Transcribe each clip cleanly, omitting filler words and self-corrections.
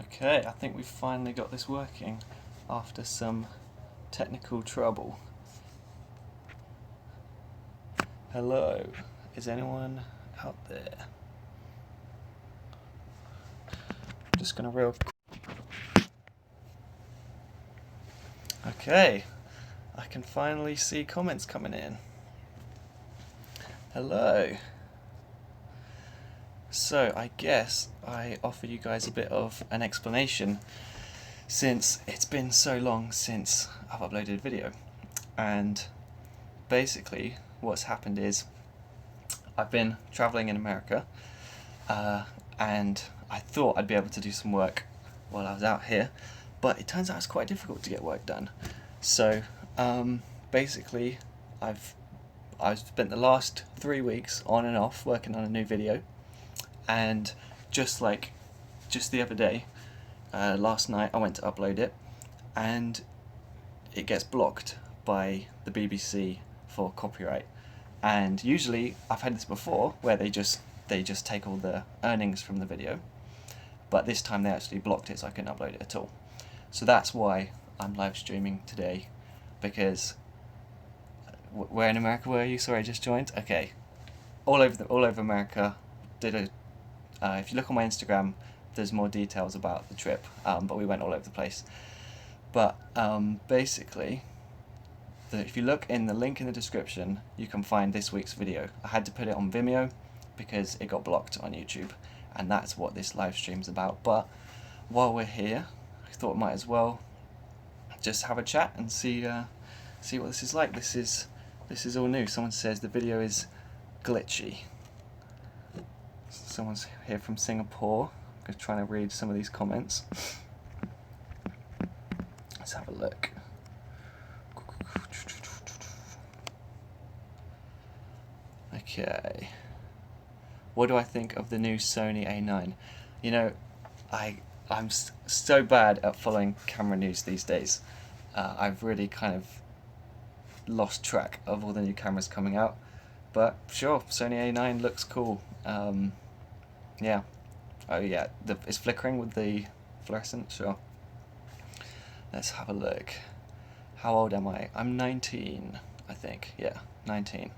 Okay, I think we've finally got this working after some technical trouble. Hello, is anyone out there? I'm just gonna real. Okay, I can finally see comments coming in. Hello. So I guess I offer you guys a bit of an explanation since it's been so long since I've uploaded a video. And basically what's happened is I've been traveling in America and I thought I'd be able to do some work while I was out here, but it turns out it's quite difficult to get work done. So basically I've spent the last 3 weeks on and off working on a new video, and just the other day, last night I went to upload it and it gets blocked by the BBC for copyright. And usually I've had this before where they just take all the earnings from the video, but this time they actually blocked it so I couldn't upload it at all. So that's why I'm live streaming today, because where in America were you? Sorry, I just joined. Okay, all over America. If you look on my Instagram, there's more details about the trip, but we went all over the place. But basically, if you look in the link in the description, you can find this week's video. I had to put it on Vimeo because it got blocked on YouTube, and that's what this live stream's about. But while we're here, I thought I might as well just have a chat and see what this is like. This is all new. Someone says the video is glitchy. Someone's here from Singapore. I'm trying to read some of these comments. Let's have a look. Okay. What do I think of the new Sony A9? You know, I'm so bad at following camera news these days. I've really kind of lost track of all the new cameras coming out. But sure, Sony A9 looks cool. Yeah. Oh yeah, it's flickering with the fluorescent, sure. Let's have a look. How old am I? I'm 19, I think. Yeah, 19.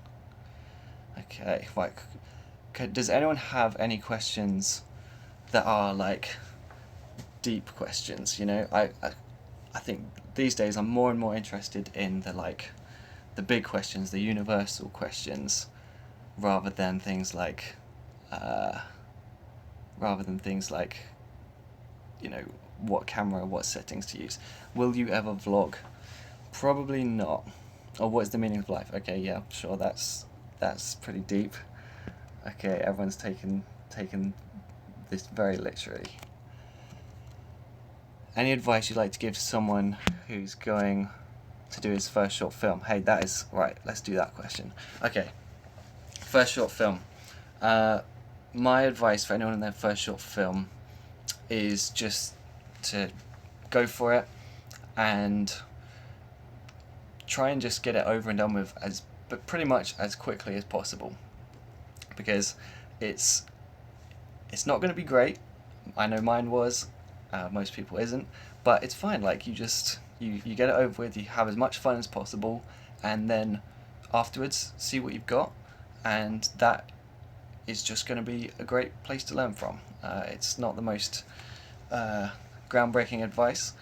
Okay, right. Does anyone have any questions that are like deep questions? You know, I think these days I'm more and more interested in the big questions, the universal questions, rather than things like you know, what camera, what settings to use. Will you ever vlog? Probably not. Or what is the meaning of life? Okay, yeah, sure, that's pretty deep. Okay, everyone's taken this very literally. Any advice you'd like to give to someone who's going to do his first short film? Hey, that is right. Let's do that question. Okay, first short film. My advice for anyone in their first short film is just to go for it and try and just get it over and done with but pretty much as quickly as possible, because it's not going to be great. I know mine was. Most people isn't, but it's fine. Like you get it over with. You have as much fun as possible, and then afterwards see what you've got, and that is just going to be a great place to learn from. It's not the most groundbreaking advice,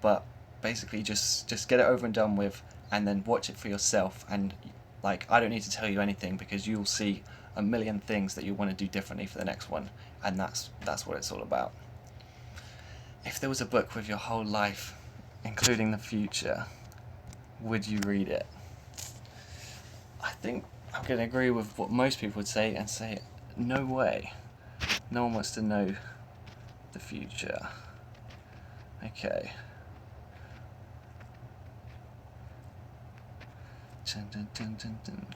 but basically just get it over and done with, and then watch it for yourself. And like, I don't need to tell you anything, because you'll see a million things that you want to do differently for the next one, and that's what it's all about. If there was a book with your whole life, including the future, would you read it? I think I'm going to agree with what most people would say and say, no way. No one wants to know the future. Okay. Dun, dun, dun, dun.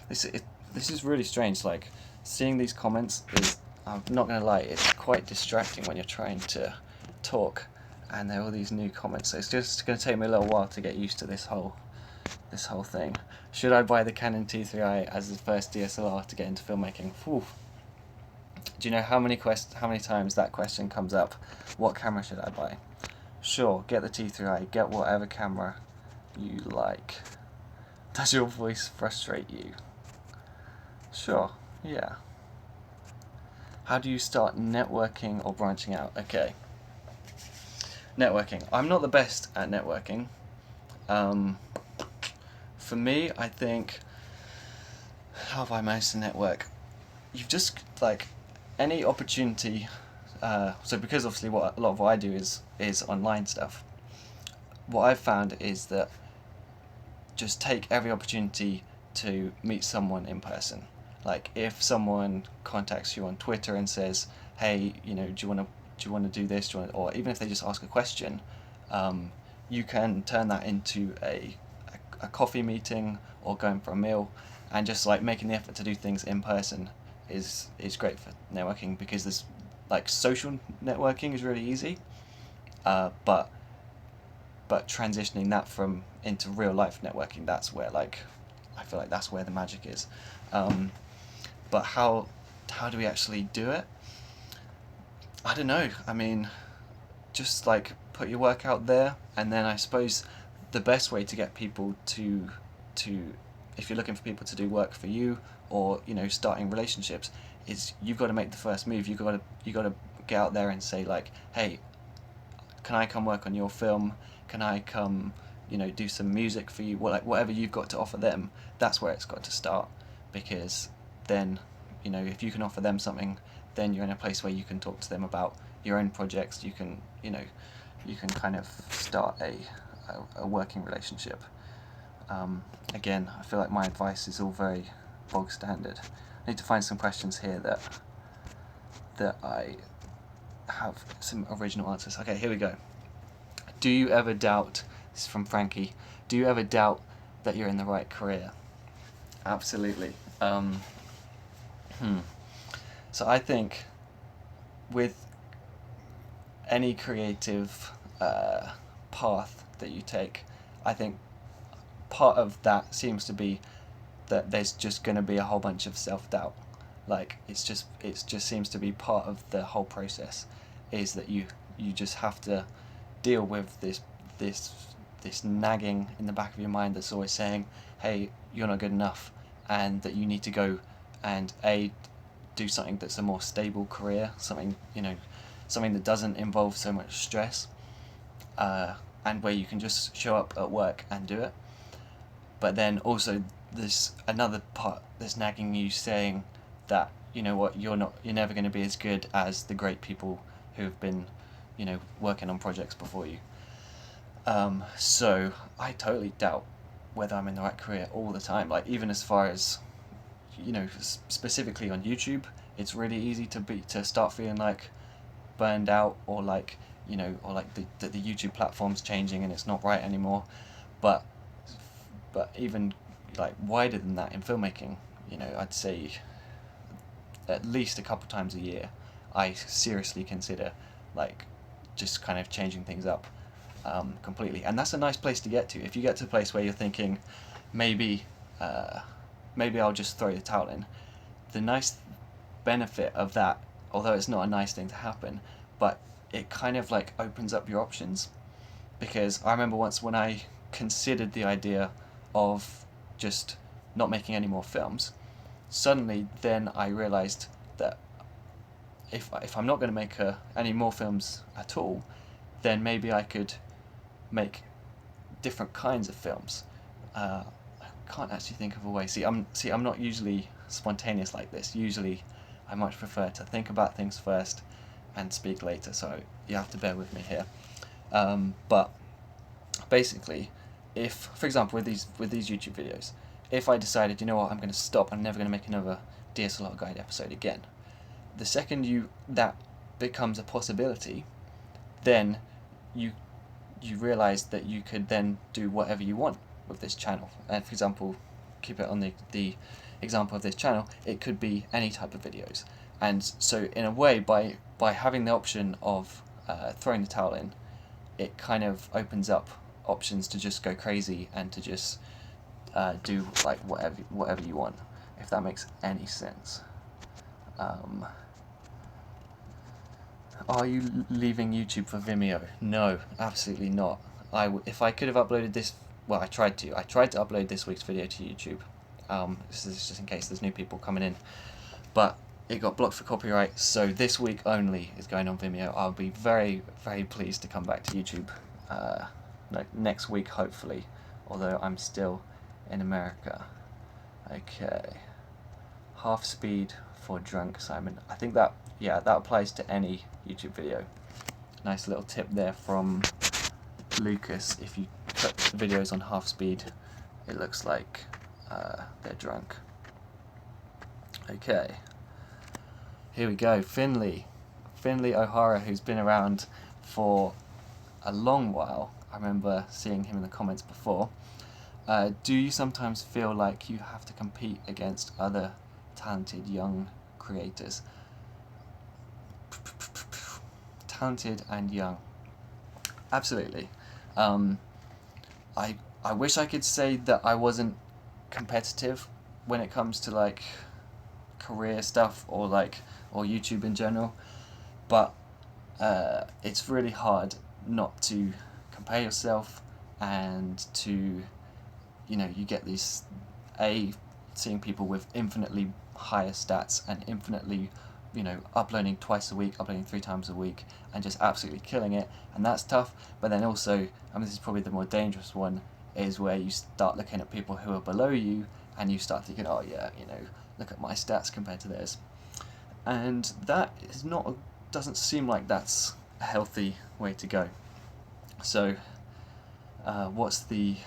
This is really strange. Like, seeing these comments is, I'm not going to lie, it's quite distracting when you're trying to talk and there are all these new comments. So it's just going to take me a little while to get used to this whole thing. Should I buy the Canon T3i as the first DSLR to get into filmmaking? Whew. Do you know how many times that question comes up? What camera should I buy? Sure, get the T3i, get whatever camera you like. Does your voice frustrate you? Sure, yeah. How do you start networking or branching out? Okay. Networking. I'm not the best at networking. For me, I think, how have I managed to network? You've just, like, any opportunity, so because obviously a lot of what I do is online stuff, what I've found is that just take every opportunity to meet someone in person. Like, if someone contacts you on Twitter and says, hey, do you want to do this, or even if they just ask a question, you can turn that into a coffee meeting or going for a meal, and just like making the effort to do things in person is great for networking, because there's like social networking is really easy, but transitioning that into real life networking, that's where I feel like that's where the magic is. But how do we actually do it? I don't know. I mean, just like put your work out there, and then I suppose the best way to get people to if you're looking for people to do work for you, or starting relationships, is you've got to make the first move. You got to get out there and say, like, hey, can I come work on your film? Can I come do some music for you? Whatever you've got to offer them, that's where it's got to start, because then if you can offer them something, then you're in a place where you can talk to them about your own projects. You can kind of start a working relationship. Again, I feel like my advice is all very bog standard. I need to find some questions here that I have some original answers. Okay, here we go. Do you ever doubt, this is from Frankie, do you ever doubt that you're in the right career? Absolutely. So I think with any creative path that you take, I think part of that seems to be that there's just going to be a whole bunch of self-doubt. Like, it just seems to be part of the whole process, is that you just have to deal with this nagging in the back of your mind that's always saying, hey, you're not good enough, and that you need to go and do something that's a more stable career, something that doesn't involve so much stress, and where you can just show up at work and do it. But then also there's another part that's nagging you, saying that you're never going to be as good as the great people who've been working on projects before you. So I totally doubt whether I'm in the right career all the time. Like, even as far as specifically on YouTube, it's really easy to start feeling like burned out, or like or like the YouTube platform's changing and it's not right anymore. But even like wider than that in filmmaking, I'd say at least a couple times a year I seriously consider like just kind of changing things up completely. And that's a nice place to get to. If you get to a place where you're thinking, maybe I'll just throw the towel in, the nice benefit of that, although it's not a nice thing to happen, but it kind of like opens up your options. Because I remember once when I considered the idea of just not making any more films, suddenly then I realized that if I'm not going to make any more films at all, then maybe I could make different kinds of films. I can't actually think of a way. See, I'm not usually spontaneous like this. Usually I much prefer to think about things first and speak later, so you have to bear with me here. But basically, if, for example, with these YouTube videos, if I decided, I'm going to stop, I'm never going to make another DSLR guide episode again, the second that becomes a possibility, then you realise that you could then do whatever you want with this channel. And for example, keep it on the example of this channel, it could be any type of videos. And so in a way, by having the option of throwing the towel in, it kind of opens up options to just go crazy and to just do like whatever you want, if that makes any sense. Are you leaving YouTube for Vimeo? No, absolutely not. If I could have uploaded this, well, I tried to. I tried to upload this week's video to YouTube. This is just in case there's new people coming in. But it got blocked for copyright, so this week only is going on Vimeo. I'll be very, very pleased to come back to YouTube next week, hopefully, although I'm still in America. Okay. Half speed for drunk Simon. I think that, yeah, that applies to any YouTube video. Nice little tip there from Lucas. If you put videos on half speed, it looks like they're drunk. Okay. Here we go, Finley O'Hara, who's been around for a long while. I remember seeing him in the comments before. Do you sometimes feel like you have to compete against other talented young creators? Talented and young. Absolutely. I wish I could say that I wasn't competitive when it comes to like career stuff or YouTube in general, but it's really hard not to compare yourself, and to, you get these seeing people with infinitely higher stats and infinitely uploading twice a week, uploading 3 times a week, and just absolutely killing it, and that's tough. But then also, this is probably the more dangerous one, is where you start looking at people who are below you and you start thinking, oh yeah, look at my stats compared to theirs. And that is doesn't seem like that's a healthy way to go. So, to answer the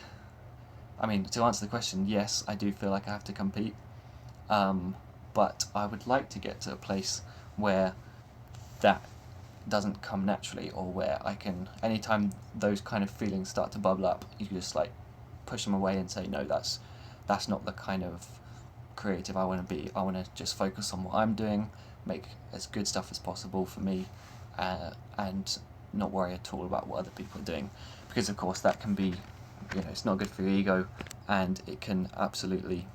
question, yes, I do feel like I have to compete, but I would like to get to a place where that doesn't come naturally, or where I can, anytime those kind of feelings start to bubble up, you can just push them away and say, no, that's not the kind of creative I want to be. I want to just focus on what I'm doing, make as good stuff as possible for me, and not worry at all about what other people are doing, because of course that can be, it's not good for your ego, and it can absolutely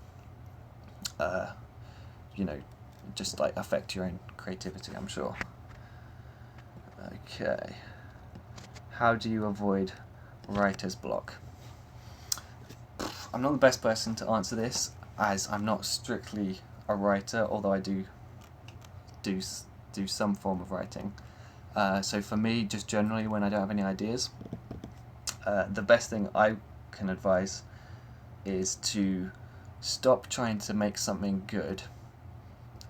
just affect your own creativity, I'm sure. Okay. How do you avoid writer's block? I'm not the best person to answer this, as I'm not strictly a writer, although I do some form of writing. So for me, just generally when I don't have any ideas, the best thing I can advise is to stop trying to make something good,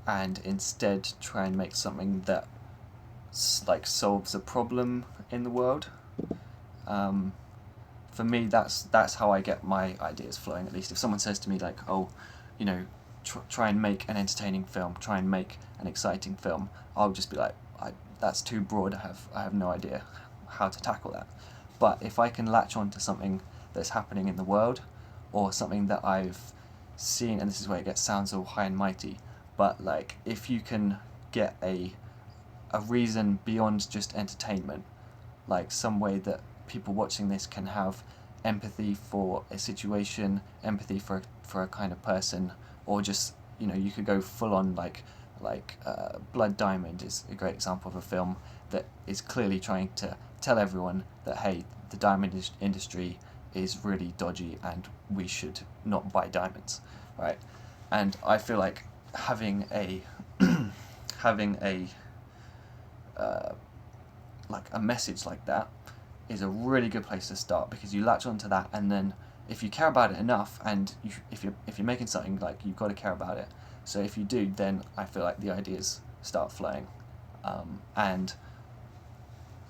and instead try and make something that solves a problem in the world. For me, that's how I get my ideas flowing. At least if someone says to me oh, try and make an entertaining film, try and make an exciting film, I'll just be that's too broad. I have no idea how to tackle that. But if I can latch on to something that's happening in the world, or something that I've seen, and this is where it sounds all high and mighty, but if you can get a reason beyond just entertainment, some way that people watching this can have empathy for a situation, empathy for a kind of person, or just you could go full on Blood Diamond is a great example of a film that is clearly trying to tell everyone that, hey, the diamond industry is really dodgy and we should not buy diamonds, right? And I feel like having a a message like that is a really good place to start, because you latch onto that, and then if you care about it enough, and if you're making something, you've got to care about it. So if you do, then I feel like the ideas start flowing, and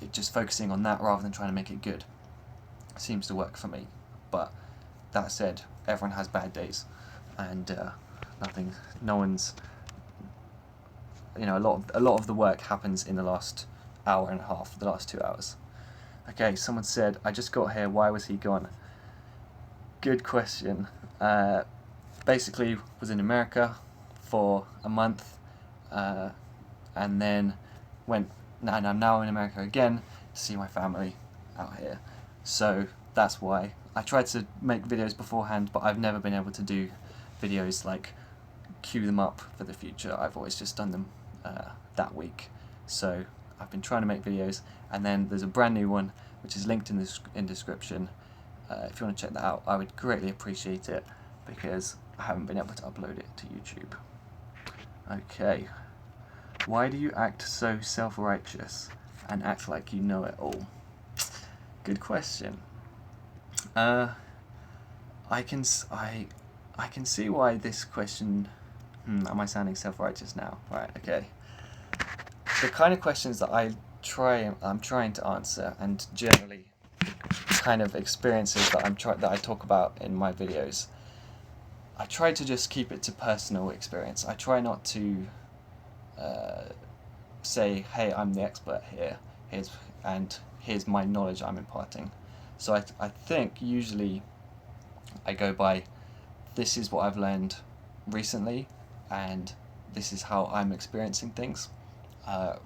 it just focusing on that rather than trying to make it good seems to work for me. But that said, everyone has bad days, and no one's, a lot of the work happens in the last hour and a half, the last 2 hours. Okay, someone said, I just got here, why was he gone? Good question. Basically, was in America for a month, and then and I'm now in America again to see my family out here. So that's why. I tried to make videos beforehand, but I've never been able to do videos queue them up for the future. I've always just done them that week. So I've been trying to make videos, and then there's a brand new one which is linked in the description. If you want to check that out, I would greatly appreciate it, because I haven't been able to upload it to YouTube. Okay, why do you act so self-righteous and act like you know it all? Good question. I can see why this question. Am I sounding self-righteous now? Right. Okay. The kind of questions that I'm trying to answer, and generally kind of experiences that I talk about in my videos, I try to just keep it to personal experience. I try not to say, hey, I'm the expert here, here's my knowledge I'm imparting. So I think usually I go by, this is what I've learned recently, and this is how I'm experiencing things,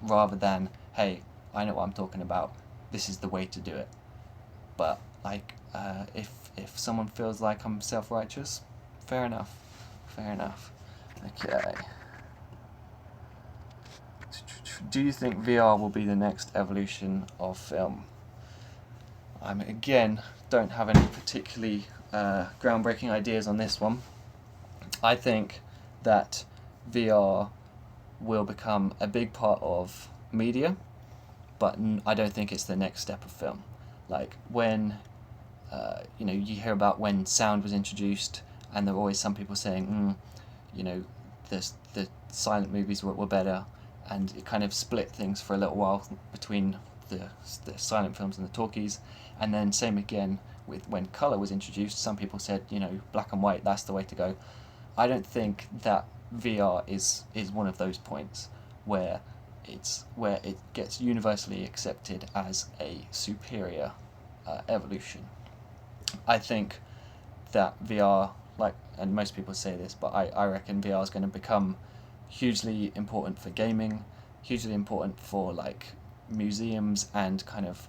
rather than, hey, I know what I'm talking about, this is the way to do it. But like, if someone feels like I'm self-righteous, fair enough. Okay. Do you think VR will be the next evolution of film? Again, don't have any particularly groundbreaking ideas on this one. I think that VR will become a big part of media, but I don't think it's the next step of film. Like when you hear about when sound was introduced, and there were always some people saying, the silent movies were better, and it kind of split things for a little while between the silent films and the talkies. And then same again with when colour was introduced, some people said, black and white, that's the way to go. I don't think that VR is one of those points where it gets universally accepted as a superior evolution. I think that VR, and most people say this, but I reckon VR is going to become hugely important for gaming, hugely important for museums and kind of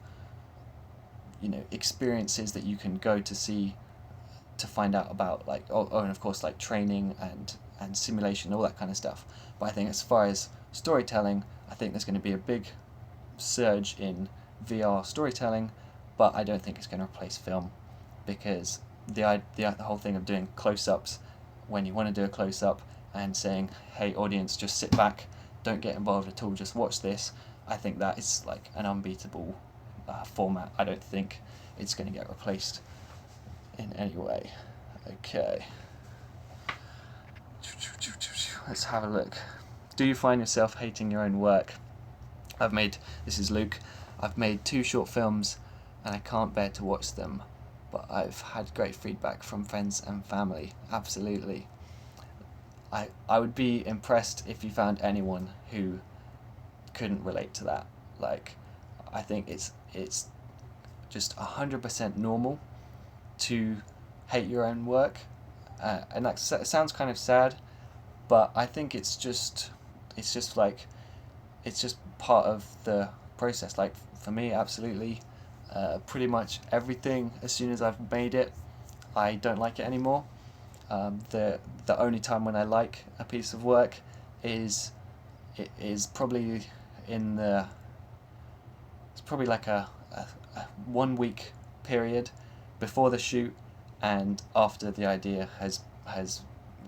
experiences that you can go to see, to find out about, and of course training and simulation, all that kind of stuff. But I think as far as storytelling, I think there's going to be a big surge in VR storytelling, but I don't think it's going to replace film, because the whole thing of doing close-ups when you want to do a close-up and saying, hey audience, just sit back, don't get involved at all, just watch this, I think that is an unbeatable format. I don't think it's going to get replaced in any way. Okay, let's have a look. Do you find yourself hating your own work? This is Luke. I've made 2 short films and I can't bear to watch them, but I've had great feedback from friends and family. Absolutely. I would be impressed if you found anyone who couldn't relate to that. I think it's just 100% normal to hate your own work, and that sounds kind of sad, but I think it's just part of the process. For me, absolutely, pretty much everything, as soon as I've made it, I don't like it anymore. The only time when I like a piece of work is probably it's probably a 1 week period before the shoot and after the idea has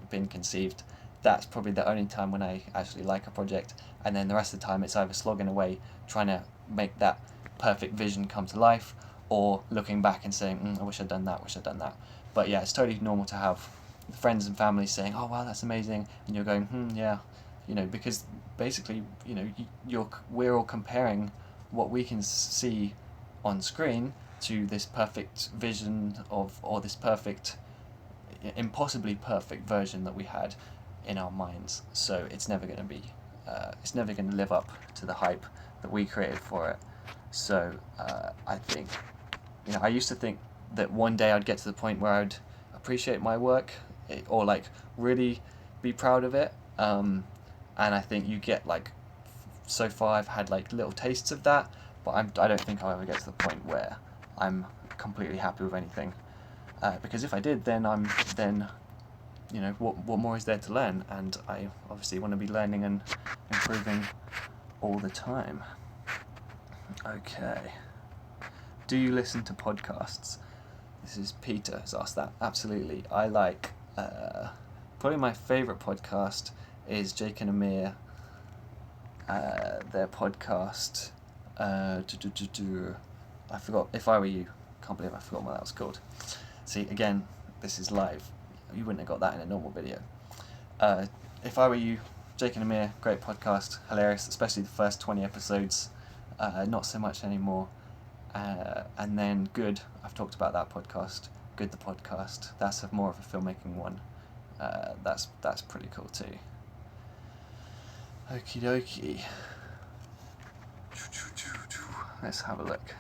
been conceived. That's probably the only time when I actually like a project, and then the rest of the time it's either slogging away trying to make that perfect vision come to life, or looking back and saying, I wish I'd done that. But yeah, it's totally normal to have friends and family saying, oh wow, that's amazing, and you're going, yeah, because basically, we're all comparing what we can see on screen to this perfect vision or this perfect, impossibly perfect version that we had in our minds. So it's never going to live up to the hype that we created for it. So I think, I used to think that one day I'd get to the point where I'd appreciate my work, or really be proud of it. And I think you get so far I've had little tastes of that, but I don't think I'll ever get to the point where I'm completely happy with anything. Because if I did, then what more is there to learn? And I obviously want to be learning and improving all the time. Okay. Do you listen to podcasts? This is Peter who's asked that. Absolutely. I like, probably my favourite podcast is Jake and Amir, their podcast, I forgot, If I Were You. Can't believe I forgot what that was called. See, again, this is live. You wouldn't have got that in a normal video. If I Were You, Jake and Amir, great podcast, hilarious, especially the first 20 episodes, not so much anymore. And then Good, I've talked about that podcast, Good the podcast, that's more of a filmmaking one. That's pretty cool too. Okie dokie. Let's have a look.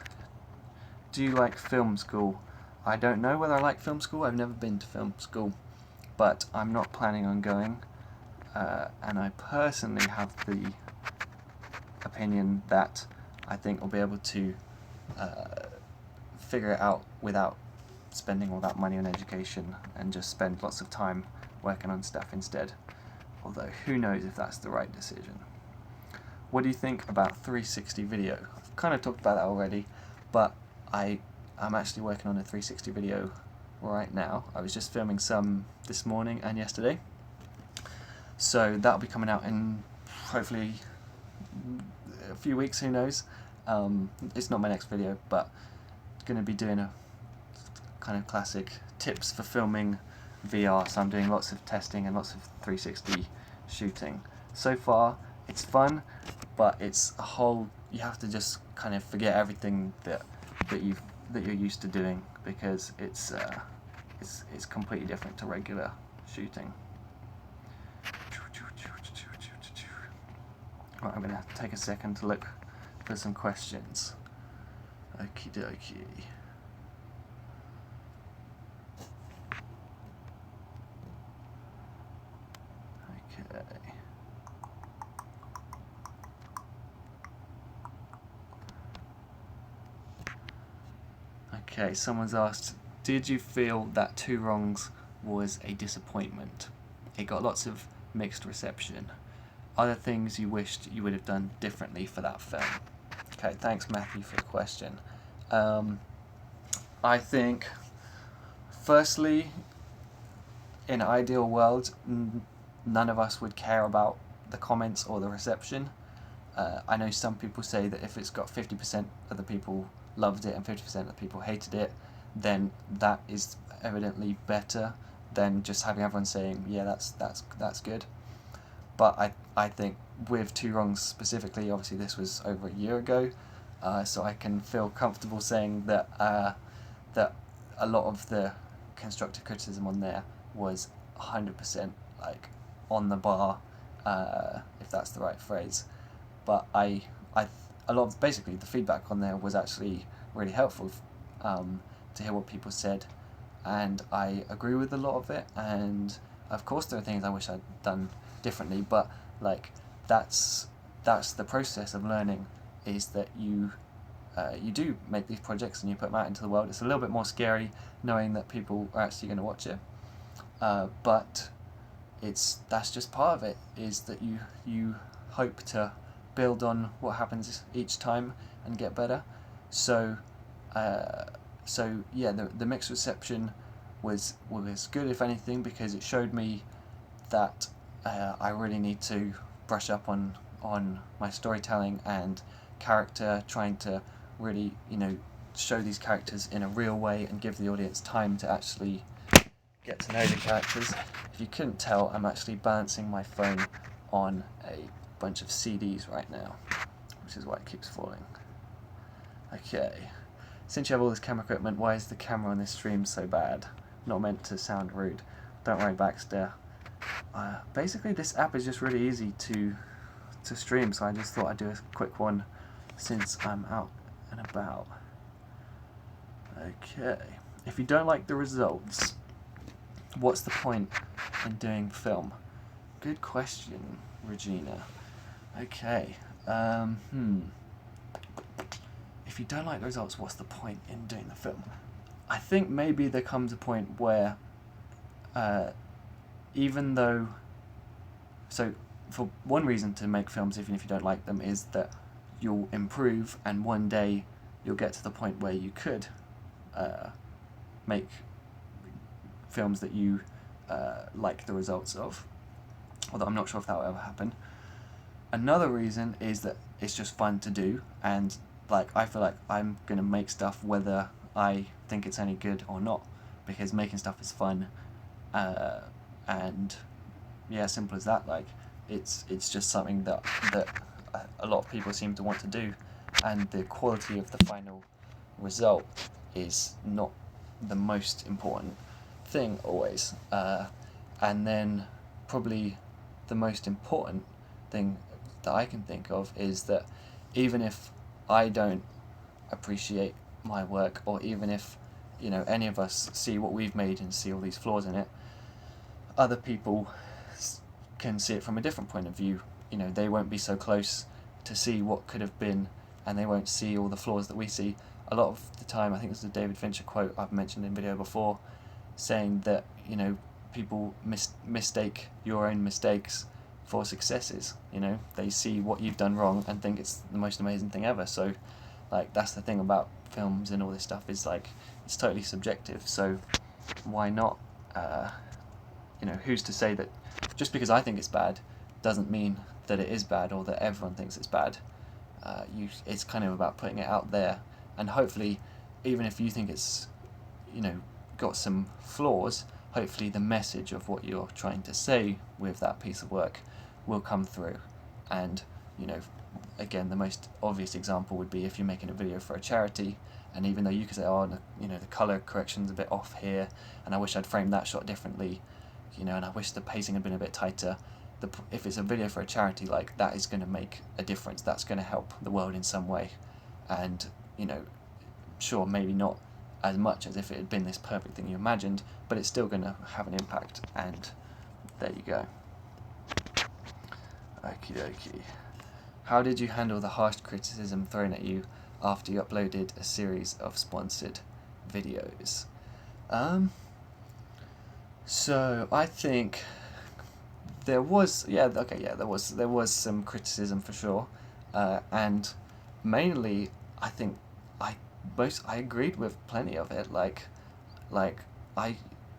Do you like film school? I don't know whether I like film school. I've never been to film school, but I'm not planning on going. And I personally have the opinion that I think we'll be able to figure it out without spending all that money on education and just spend lots of time working on stuff instead. Although, who knows if that's the right decision. What do you think about 360 video? I've kind of talked about that already, but I'm actually working on a 360 video right now. I was just filming some this morning and yesterday. So that'll be coming out in hopefully a few weeks, who knows. It's not my next video, but going to be doing a kind of classic tips for filming VR, so I'm doing lots of testing and lots of 360 shooting. So far it's fun, but it's a whole, you have to just kind of forget everything that you're used to doing, because it's completely different to regular shooting. Right, I'm going to have to take a second to look for some questions. Okie dokie. Okay. Okay, someone's asked, did you feel that Two Wrongs was a disappointment? It got lots of mixed reception. Are there things you wished you would have done differently for that film? Okay, thanks Matthew for the question. I think, firstly, in an ideal world, none of us would care about the comments or the reception. I know some people say that if it's got 50% of the people loved it and 50% of the people hated it, then that is evidently better than just having everyone saying, yeah, that's good. But I think with Two Wrongs specifically, obviously this was over a year ago, so I can feel comfortable saying that that a lot of the constructive criticism on there was 100% like on the bar, if that's the right phrase. But a lot of basically the feedback on there was actually really helpful to hear what people said, and I agree with a lot of it. And of course there are things I wish I'd done differently, but like that's the process of learning, is that you do make these projects and you put them out into the world. It's a little bit more scary knowing that people are actually going to watch it, but that's just part of it, is that you hope to build on what happens each time and get better. So yeah, the mixed reception was good, if anything, because it showed me that I really need to brush up on my storytelling and character, trying to really, show these characters in a real way and give the audience time to actually get to know the characters. If you couldn't tell, I'm actually balancing my phone on a bunch of CDs right now, which is why it keeps falling. Okay, since you have all this camera equipment, why is the camera on this stream so bad? Not meant to sound rude. Don't worry, Baxter. Basically, this app is just really easy to stream, so I just thought I'd do a quick one since I'm out and about. Okay, if you don't like the results, what's the point in doing film? Good question, Regina. Okay, if you don't like the results, what's the point in doing the film? I think maybe there comes a point where even though, so for one reason to make films, even if you don't like them, is that you'll improve, and one day you'll get to the point where you could make films that you like the results of, although I'm not sure if that will ever happen. Another reason is that it's just fun to do, and like I feel like I'm gonna make stuff whether I think it's any good or not, because making stuff is fun, and yeah, simple as that. Like it's just something that a lot of people seem to want to do, and the quality of the final result is not the most important thing always. And then probably the most important thing that I can think of is that even if I don't appreciate my work, or even if any of us see what we've made and see all these flaws in it, other people can see it from a different point of view. They won't be so close to see what could have been, and they won't see all the flaws that we see. A lot of the time, I think it's a David Fincher quote I've mentioned in video before, saying that people mistake your own mistakes for successes. They see what you've done wrong and think it's the most amazing thing ever. So like that's the thing about films and all this stuff, is like it's totally subjective. So why not who's to say that just because I think it's bad doesn't mean that it is bad, or that everyone thinks it's bad. It's kind of about putting it out there, and hopefully even if you think it's got some flaws, hopefully the message of what you're trying to say with that piece of work will come through. And again, the most obvious example would be if you're making a video for a charity, and even though you could say, oh, the color correction's a bit off here, and I wish I'd framed that shot differently, and I wish the pacing had been a bit tighter. If it's a video for a charity, like that is going to make a difference. That's going to help the world in some way, and sure, maybe not as much as if it had been this perfect thing you imagined, but it's still going to have an impact. And there you go. Okie dokie. How did you handle the harsh criticism thrown at you after you uploaded a series of sponsored videos? So I think there was there was some criticism for sure, and mainly I think I agreed with plenty of it.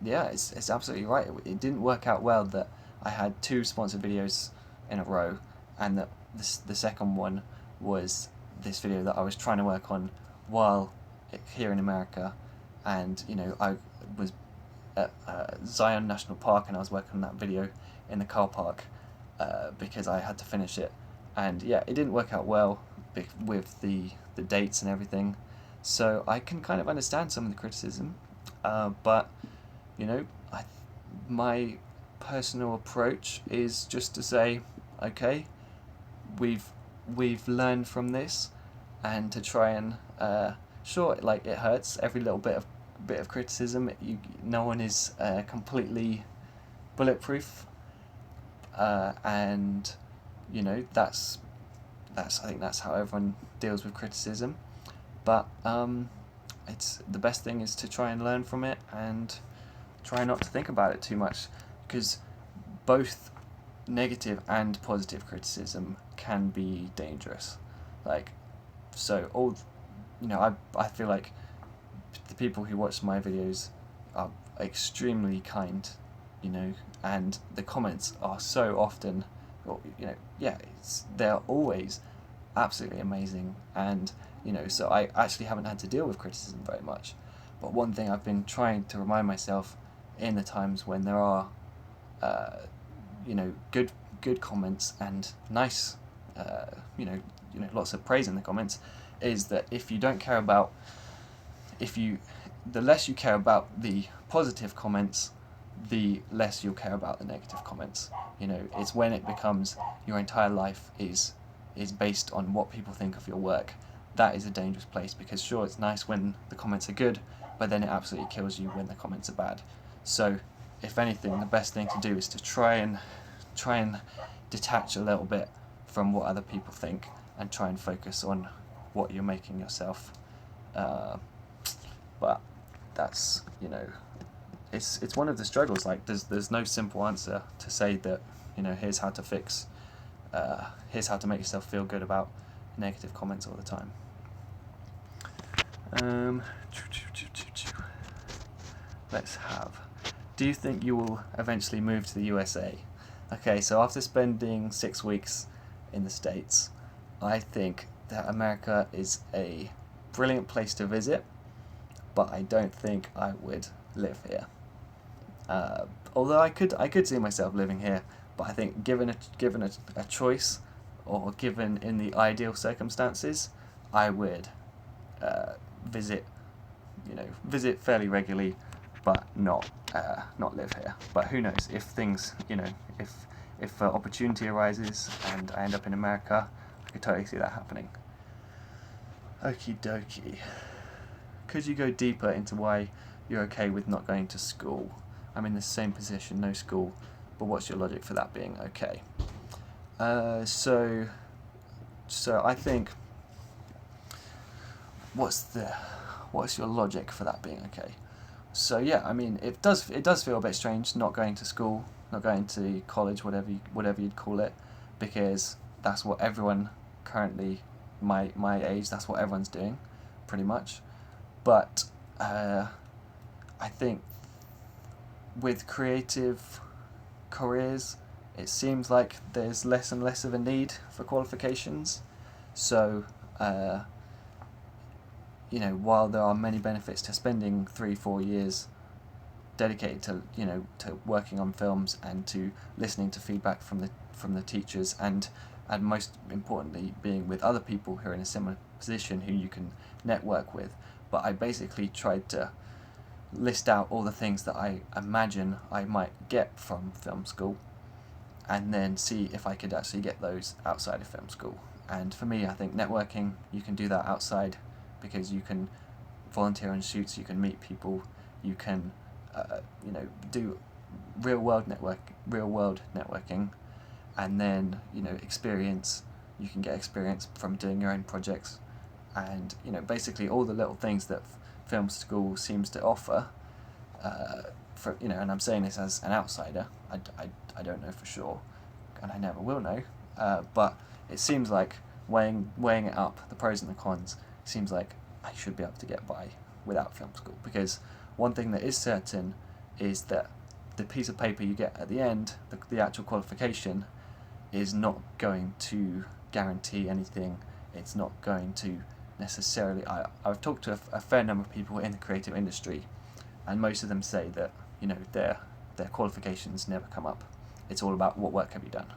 It's absolutely right. It didn't work out well that I had 2 sponsored videos in a row, and that the second one was this video that I was trying to work on while here in America, and I was at Zion National Park, and I was working on that video in the car park because I had to finish it, and yeah, it didn't work out well with the dates and everything. So I can kind of understand some of the criticism, but my personal approach is just to say, okay, we've learned from this, and to try and sure, like it hurts every little bit of criticism. No one is completely bulletproof, and that's I think that's how everyone deals with criticism. But it's the best thing is to try and learn from it, and try not to think about it too much, because both negative and positive criticism can be dangerous. Like, so all I feel like the people who watch my videos are extremely kind, and the comments are so often, they're always absolutely amazing, and so I actually haven't had to deal with criticism very much. But one thing I've been trying to remind myself in the times when there are good comments and nice lots of praise in the comments, is that if you don't care about the less you care about the positive comments, the less you'll care about the negative comments. It's when it becomes your entire life is based on what people think of your work. That is a dangerous place, because sure, it's nice when the comments are good, but then it absolutely kills you when the comments are bad. So if anything, the best thing to do is to try and detach a little bit from what other people think, and try and focus on what you're making yourself. But that's it's one of the struggles. Like there's no simple answer to say that here's how to fix, here's how to make yourself feel good about negative comments all the time. Let's have. Do you think you will eventually move to the USA? Okay, so after spending 6 weeks in the States, I think that America is a brilliant place to visit, but I don't think I would live here. Although I could see myself living here, but I think given a choice, or given in the ideal circumstances, I would visit fairly regularly, but not live here. But who knows, if things, if opportunity arises and I end up in America, I could totally see that happening. Okie dokie. Could you go deeper into why you're okay with not going to school? I'm in the same position, no school, but what's your logic for that being okay? So I think, what's your logic for that being okay? So yeah, I mean, it does feel a bit strange not going to school, not going to college, whatever you'd call it, because that's what everyone currently, my age, that's what everyone's doing, pretty much. But I think with creative careers, it seems like there's less and less of a need for qualifications. So, while there are many benefits to spending 3-4 years dedicated to working on films and to listening to feedback from the teachers, and most importantly being with other people who are in a similar position who you can network with. But I basically tried to list out all the things that I imagine I might get from film school, and then see if I could actually get those outside of film school. And for me, I think networking, you can do that outside, because you can volunteer on shoots, you can meet people, you can do real world networking, and then you can get experience from doing your own projects, and basically all the little things that film school seems to offer. And I'm saying this as an outsider. I don't know for sure, and I never will know. But it seems like weighing it up, the pros and the cons, it seems like I should be able to get by without film school, because one thing that is certain is that the piece of paper you get at the end, the actual qualification, is not going to guarantee anything. It's not going to necessarily. I've talked to a fair number of people in the creative industry, and most of them say that their qualifications never come up. It's all about what work have you done.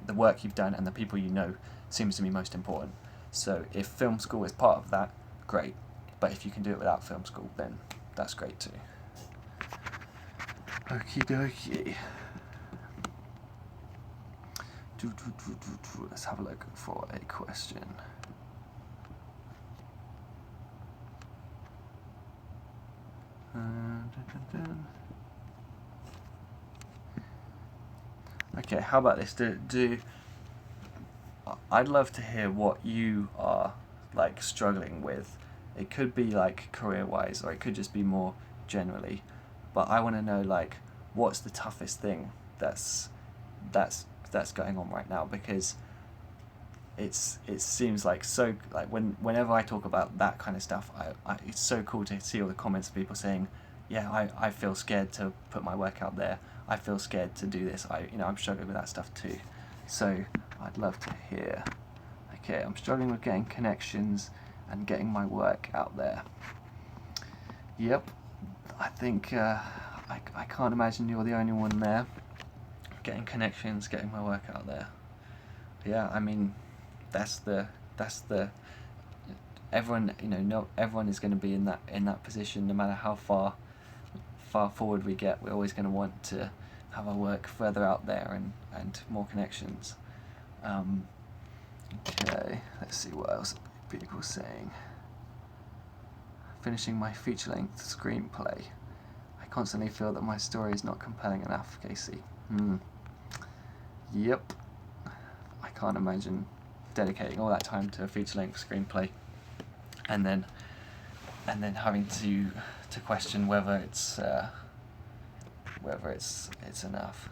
The work you've done and the people you know seems to be most important. So if film school is part of that, great. But if you can do it without film school, then that's great too. Okie dokie. Let's have a look for a question. Okay, how about this? I'd love to hear what you are like struggling with. It could be like career-wise, or it could just be more generally. But I want to know, like, what's the toughest thing that's going on right now, because it seems like so, like, whenever I talk about that kind of stuff, it's so cool to see all the comments of people saying, yeah, I feel scared to put my work out there. I feel scared to do this. I'm struggling with that stuff too. So I'd love to hear. Okay, I'm struggling with getting connections and getting my work out there. Yep, I think I can't imagine you're the only one there. Getting connections, getting my work out there. Yeah, I mean, that's the everyone, not everyone is going to be in that position, no matter how far forward we get. We're always going to want to have our work further out there and more connections. Okay, let's see what else people are saying. Finishing my feature-length screenplay. I constantly feel that my story is not compelling enough, Casey. Yep. I can't imagine dedicating all that time to a feature-length screenplay, and then having to question whether it's enough.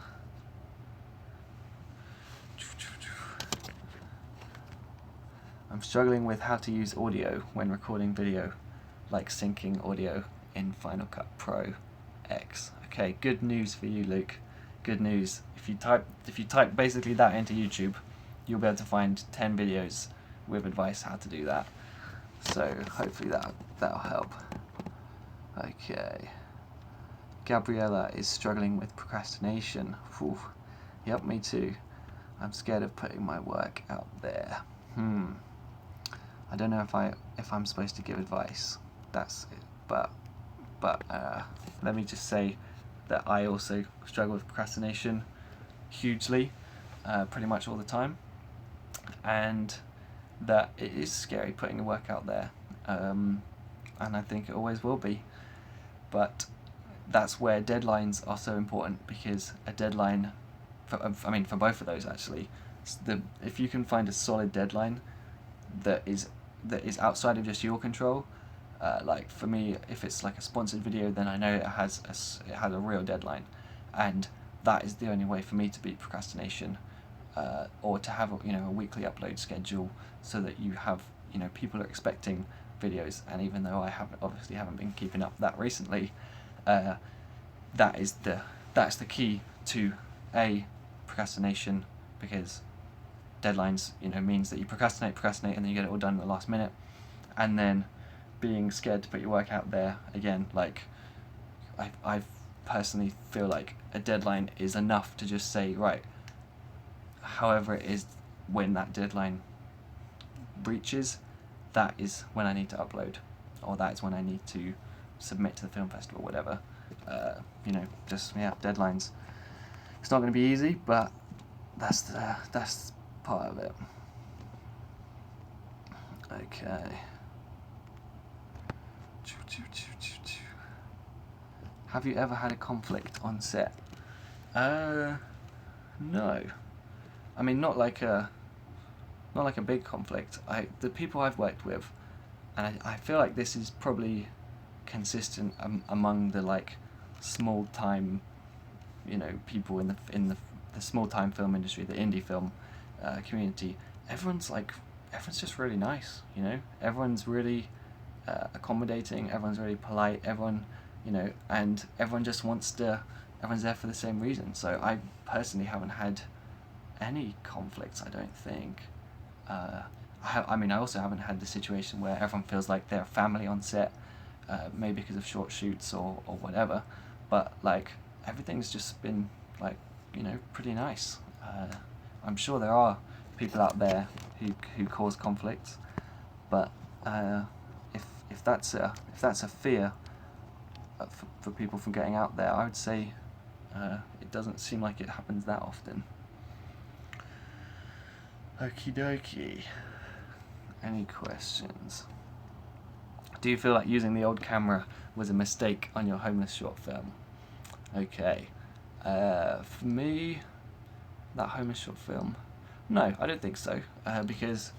I'm struggling with how to use audio when recording video, like syncing audio in Final Cut Pro X. Okay, good news for you, Luke. Good news. If you type basically that into YouTube, you'll be able to find 10 videos with advice how to do that. So hopefully that'll help. Okay. Gabriella is struggling with procrastination. Whew. Yep, me too. I'm scared of putting my work out there. I don't know if I'm supposed to give advice. That's it. But let me just say that I also struggle with procrastination hugely, pretty much all the time, and that it is scary putting the work out there, and I think it always will be. But that's where deadlines are so important, because a deadline, for both of those actually, if you can find a solid deadline that is outside of just your control, like for me, if it's like a sponsored video, then I know it has a real deadline, and that is the only way for me to beat procrastination, or to have a weekly upload schedule, so that you have, people are expecting videos, and even though I obviously haven't been keeping up that recently, that's the key to procrastination, because deadlines means that you procrastinate, and then you get it all done at the last minute, and then being scared to put your work out there again. Like I personally feel like a deadline is enough to just say, right, however it is, when that deadline breaches, that is when I need to upload, or that is when I need to submit to the film festival, whatever. Deadlines. It's not going to be easy, but that's part of it. Okay. Have you ever had a conflict on set? No. I mean, not like a big conflict. The people I've worked with, and I feel like this is probably consistent among the like small time, people in the small time film industry, the indie film community. Everyone's just really nice. Everyone's really accommodating. Everyone's really polite. Everyone, and everyone just everyone's there for the same reason. So I personally haven't had any conflicts, I don't think. I also haven't had the situation where everyone feels like they're a family on set, maybe because of short shoots or whatever, but like everything's just been pretty nice. I'm sure there are people out there who cause conflicts, but if that's a fear for people from getting out there, I would say it doesn't seem like it happens that often. Okie dokie. Any questions? Do you feel like using the old camera was a mistake on your homeless short film? Okay. For me, that homeless short film, no, I don't think so. Because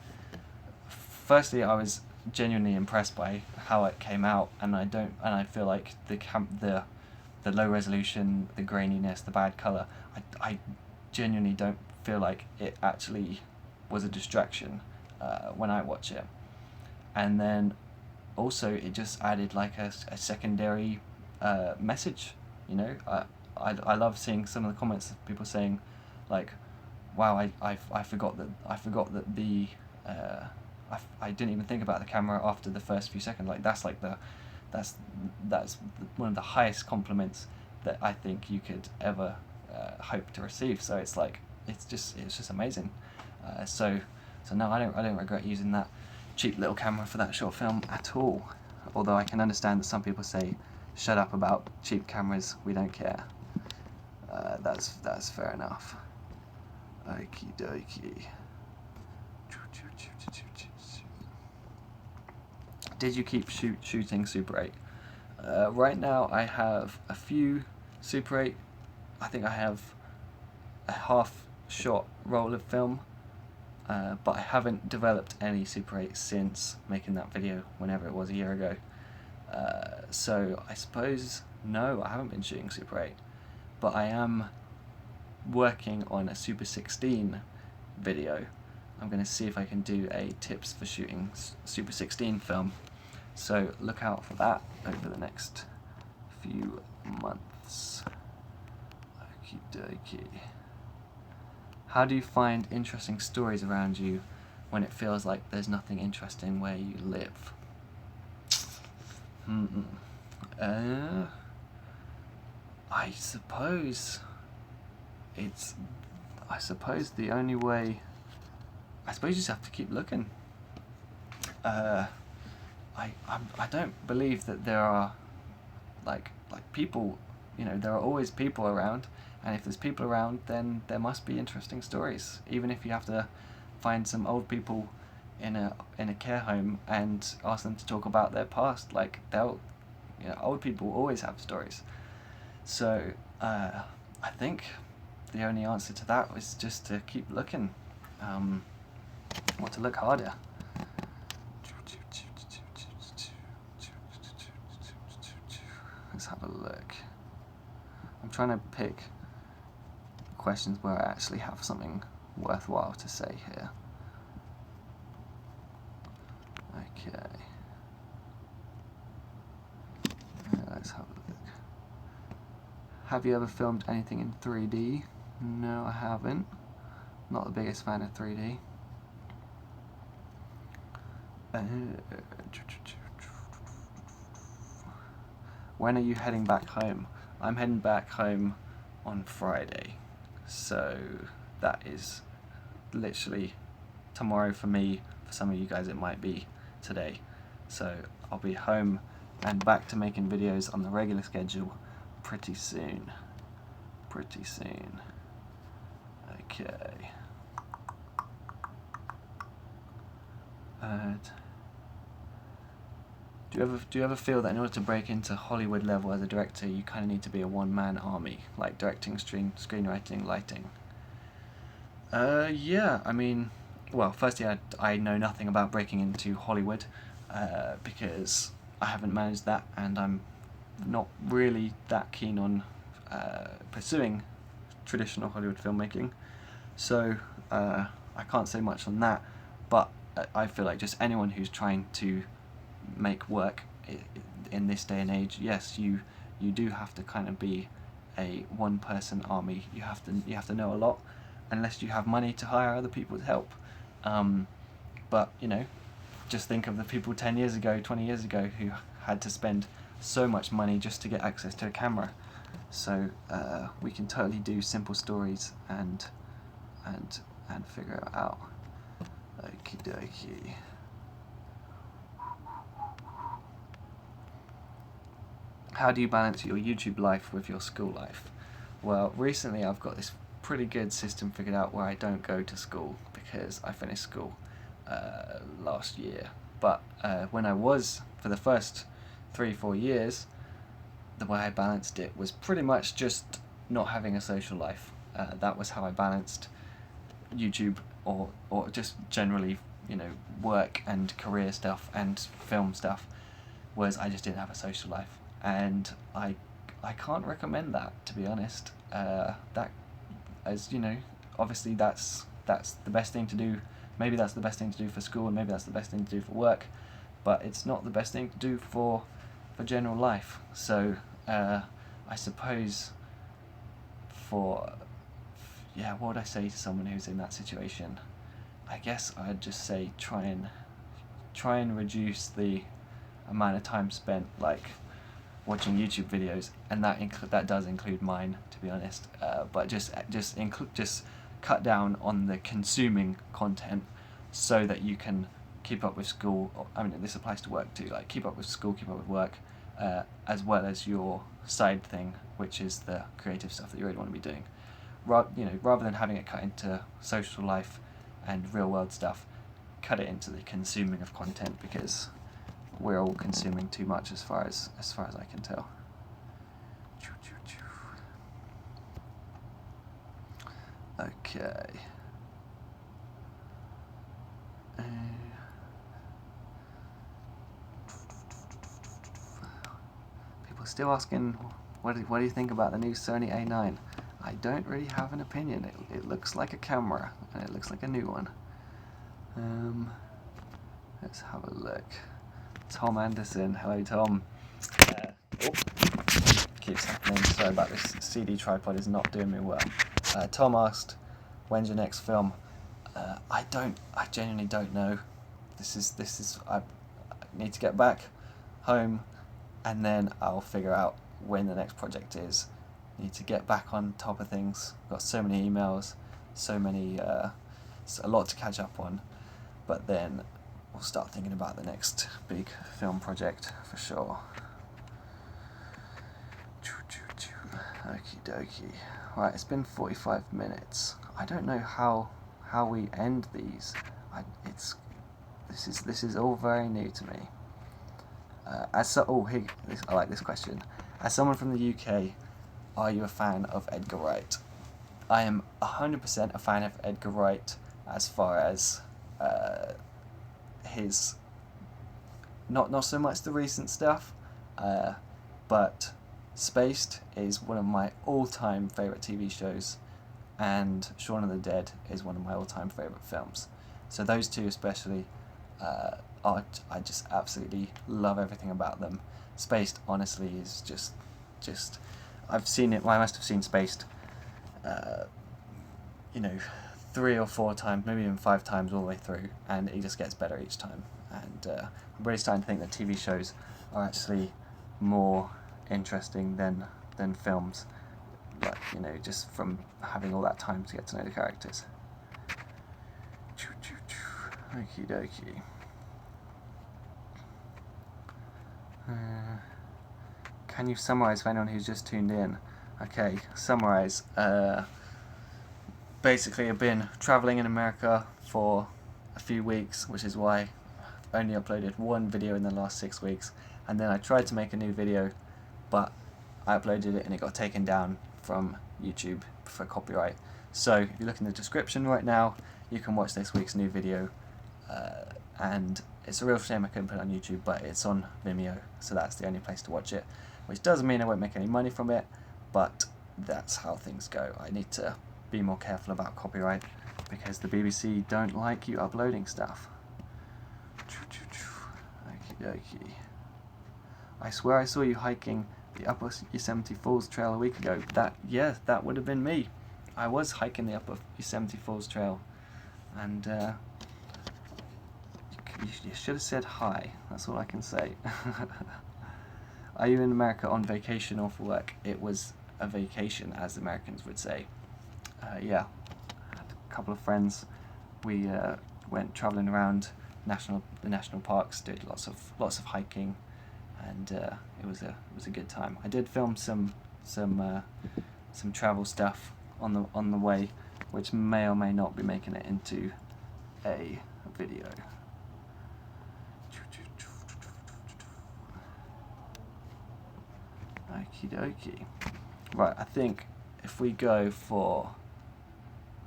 firstly, I was genuinely impressed by how it came out, and I feel like the low resolution, the graininess, the bad color, I genuinely don't feel like it actually was a distraction when I watch it. And then also it just added like a secondary message. I love seeing some of the comments of people saying like, wow, I forgot that I didn't even think about the camera after the first few seconds. Like that's one of the highest compliments that I think you could ever hope to receive. So it's just amazing. So no, I don't regret using that cheap little camera for that short film at all. Although I can understand that some people say, shut up about cheap cameras, we don't care. That's fair enough. Okie dokie. Did you keep shooting Super 8? Right now I have a few Super 8. I think I have a half shot roll of film, but I haven't developed any Super 8 since making that video, whenever it was, a year ago. So I suppose, no, I haven't been shooting Super 8, but I am working on a Super 16 video. I'm going to see if I can do a tips for shooting Super 16 film. So look out for that over the next few months. Okie dokie. How do you find interesting stories around you when it feels like there's nothing interesting where you live? I suppose the only way, I suppose you just have to keep looking. I don't believe that there are like people, you know, there are always people around, and if there's people around, then there must be interesting stories, even if you have to find some old people in a care home and ask them to talk about their past. Like, they'll, you know, old people always have stories. So I think the only answer to that was just to keep looking, or to look harder. Let's have a look. I'm trying to pick questions where I actually have something worthwhile to say here. Okay. Let's have a look. Have you ever filmed anything in 3D? No, I haven't. Not the biggest fan of 3D. When are you heading back home? I'm heading back home on Friday, so that is literally tomorrow for me. For some of you guys it might be today. So I'll be home and back to making videos on the regular schedule pretty soon. Okay. Do you ever feel that in order to break into Hollywood level as a director, you kind of need to be a one-man army, like directing, screenwriting, lighting? Yeah, I mean, well, firstly, I know nothing about breaking into Hollywood, because I haven't managed that, and I'm not really that keen on pursuing traditional Hollywood filmmaking, so I can't say much on that, but I feel like just anyone who's trying to make work in this day and age, yes, you do have to kind of be a one-person army. You have to know a lot, unless you have money to hire other people to help. But you know, just think of the people 10 years ago, 20 years ago, who had to spend so much money just to get access to a camera. So we can totally do simple stories and figure it out. Okie dokie. How do you balance your YouTube life with your school life? Well, recently I've got this pretty good system figured out where I don't go to school because I finished school last year. But when I was, for the first 3-4 years, the way I balanced it was pretty much just not having a social life. That was how I balanced YouTube or just generally, you know, work and career stuff and film stuff, was I just didn't have a social life. And I can't recommend that, to be honest. That, as you know, obviously that's the best thing to do. Maybe that's the best thing to do for school, and maybe that's the best thing to do for work, but it's not the best thing to do for general life. So I suppose what would I say to someone who's in that situation? I guess I'd just say try and reduce the amount of time spent like watching YouTube videos, and that does include mine, to be honest. But just cut down on the consuming content, so that you can keep up with school. I mean, this applies to work too. Like, keep up with school, keep up with work, as well as your side thing, which is the creative stuff that you really want to be doing. Rather than having it cut into social life and real world stuff, cut it into the consuming of content, because we're all consuming too much as far as I can tell. Okay. People are still asking, what do you think about the new Sony A9? I don't really have an opinion. It looks like a camera, and it looks like a new one. Let's have a look. Tom Anderson, hello Tom. Keeps happening. Sorry about this. CD tripod is not doing me well. Tom asked, "When's your next film?" I genuinely don't know. I need to get back home, and then I'll figure out when the next project is. Need to get back on top of things. Got so many emails, a lot to catch up on. But then we'll start thinking about the next big film project for sure. Okie dokie. Right, it's been 45 minutes. I don't know how we end these. This is all very new to me. I like this question. As someone from the UK, are you a fan of Edgar Wright? I am 100% a fan of Edgar Wright as far as his not so much the recent stuff, but Spaced is one of my all-time favourite TV shows, and Shaun of the Dead is one of my all-time favourite films. So those two especially, I just absolutely love everything about them. Spaced, honestly, is just I've seen it. Well, I must have seen Spaced, 3 or 4 times, maybe even 5 times all the way through, and it just gets better each time. And I'm really starting to think that TV shows are actually more interesting than films, like, just from having all that time to get to know the characters. Okie dokie. Can you summarize for anyone who's just tuned in? Okay, summarize. Basically, I've been traveling in America for a few weeks, which is why I've only uploaded one video in the last 6 weeks. And then I tried to make a new video, but I uploaded it and it got taken down from YouTube for copyright. So if you look in the description right now, you can watch this week's new video. And it's a real shame I couldn't put it on YouTube, but it's on Vimeo, so that's the only place to watch it. Which doesn't mean I won't make any money from it, but that's how things go. I need to be more careful about copyright, because the BBC don't like you uploading stuff. Okie dokie. I swear I saw you hiking the Upper Yosemite Falls Trail a week ago. That would have been me. I was hiking the Upper Yosemite Falls Trail, and you should have said hi. That's all I can say. Are you in America on vacation or for work? It was a vacation, as the Americans would say. Yeah, I had a couple of friends. We went traveling around the national parks, did lots of hiking, and it was a good time. I did film some travel stuff on the way, which may or may not be making it into a video. Okie dokie. Right, I think if we go for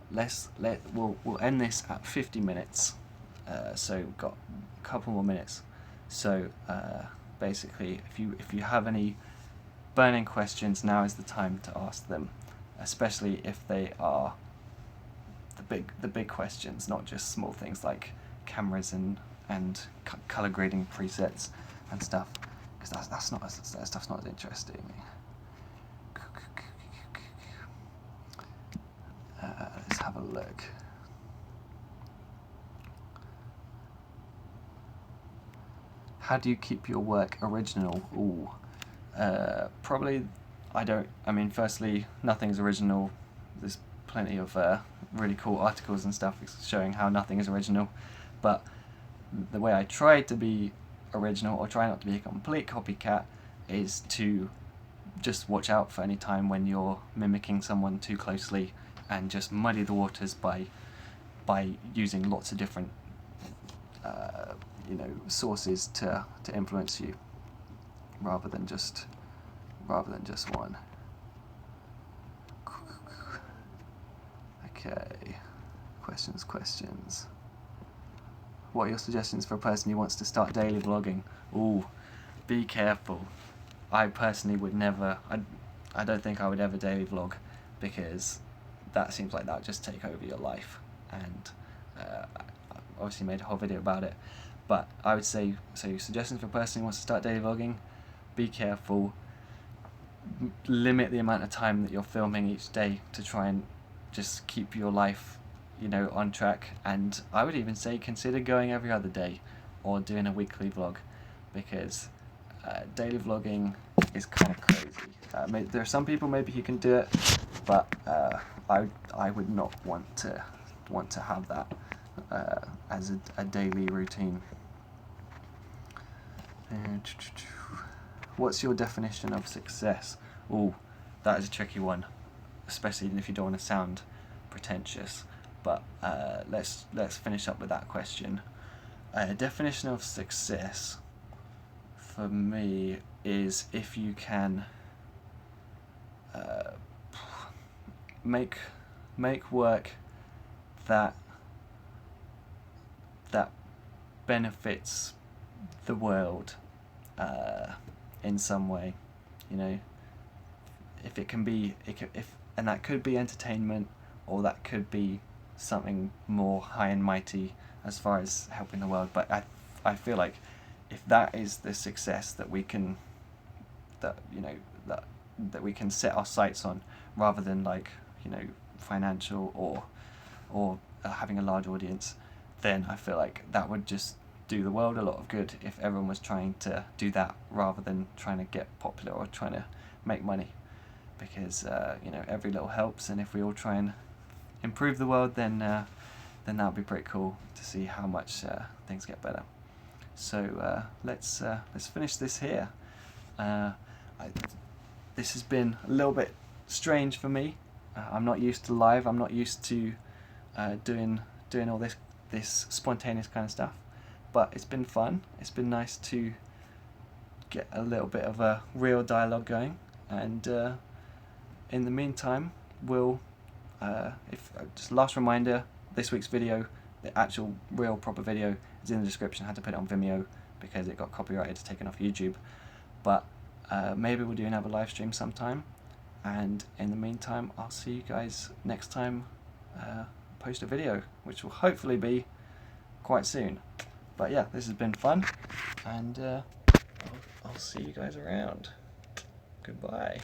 we'll end this at 50 minutes. So we've got a couple more minutes. So basically, if you have any burning questions, now is the time to ask them, especially if they are the big questions, not just small things like cameras and color grading presets and stuff, because that stuff's not as interesting. Let's have a look. How do you keep your work original? Ooh, probably I don't. I mean, firstly, nothing's original. There's plenty of really cool articles and stuff showing how nothing is original, but the way I try to be original, or try not to be a complete copycat, is to just watch out for any time when you're mimicking someone too closely, and just muddy the waters by using lots of different sources to influence you, rather than just one. Okay, questions. What are your suggestions for a person who wants to start daily vlogging? Ooh, be careful. I personally would never. I don't think I would ever daily vlog, because that seems like that would just take over your life, and obviously made a whole video about it. But I would say, so suggestions for a person who wants to start daily vlogging: be careful, limit the amount of time that you're filming each day to try and just keep your life, you know, on track. And I would even say consider going every other day or doing a weekly vlog, because daily vlogging is kind of crazy. There are some people maybe who can do it, but I would not want to have that as a daily routine. And what's your definition of success? Oh, that is a tricky one, especially if you don't want to sound pretentious. But let's finish up with that question. Definition of success for me is if you can make work that benefits the world in some way, you know. If it can be, and that could be entertainment, or that could be something more high and mighty as far as helping the world. But I feel like if that is the success that we can, that we can set our sights on, rather than, like, you know, financial or having a large audience, then I feel like that would just do the world a lot of good if everyone was trying to do that rather than trying to get popular or trying to make money. Because you know, every little helps, and if we all try and improve the world, then that would be pretty cool to see how much things get better. So let's finish this here. This has been a little bit strange for me. I'm not used to live. I'm not used to doing all this spontaneous kind of stuff. But it's been fun. It's been nice to get a little bit of a real dialogue going. And in the meantime, we'll just last reminder: this week's video, the actual real proper video, is in the description. I had to put it on Vimeo because it got copyrighted, taken off YouTube. But maybe we'll do another live stream sometime. And in the meantime, I'll see you guys next time. Post a video, which will hopefully be quite soon. But yeah, this has been fun, and I'll see you guys around. Goodbye.